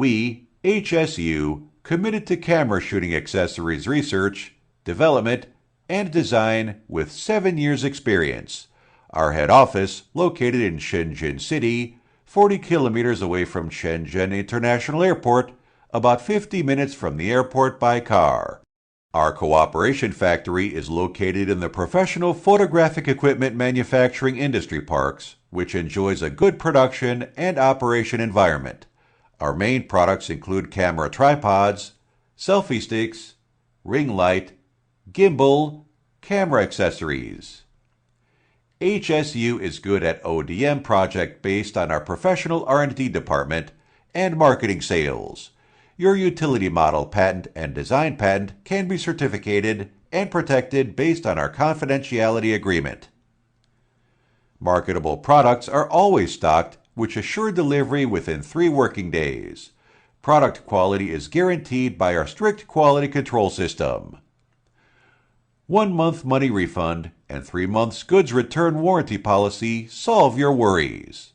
We, HSU, committed to camera shooting accessories research, development, and design with 7 years experience. Our head office, located in Shenzhen City, 40 kilometers away from Shenzhen International Airport, about 50 minutes from the airport by car. Our cooperation factory is located in the professional photographic equipment manufacturing industry parks, which enjoys a good production and operation environment. Our main products include camera tripods, selfie sticks, ring light, gimbal, camera accessories. HSU is good at ODM project based on our professional R&D department and marketing sales. Your utility model patent and design patent can be certificated and protected based on our confidentiality agreement. Marketable products are always stocked, which assure delivery within 3 working days. Product quality is guaranteed by our strict quality control system. 1 month money refund and 3 months goods return warranty policy solve your worries.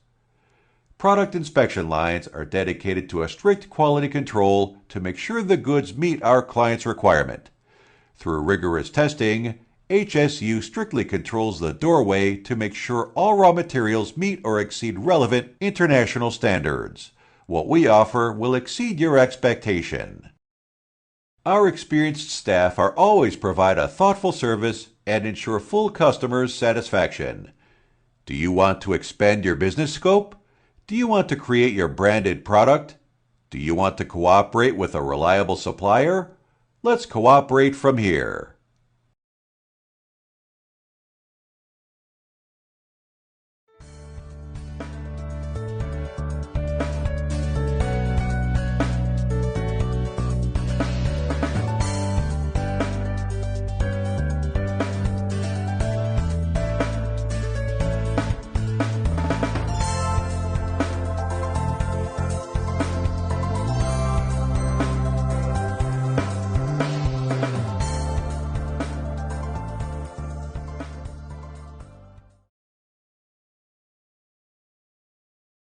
Product inspection lines are dedicated to a strict quality control to make sure the goods meet our client's requirement. Through rigorous testing, HSU strictly controls the doorway to make sure all raw materials meet or exceed relevant international standards. What we offer will exceed your expectation. Our experienced staff are always provide a thoughtful service and ensure full customer satisfaction. Do you want to expand your business scope? Do you want to create your branded product? Do you want to cooperate with a reliable supplier? Let's cooperate from here.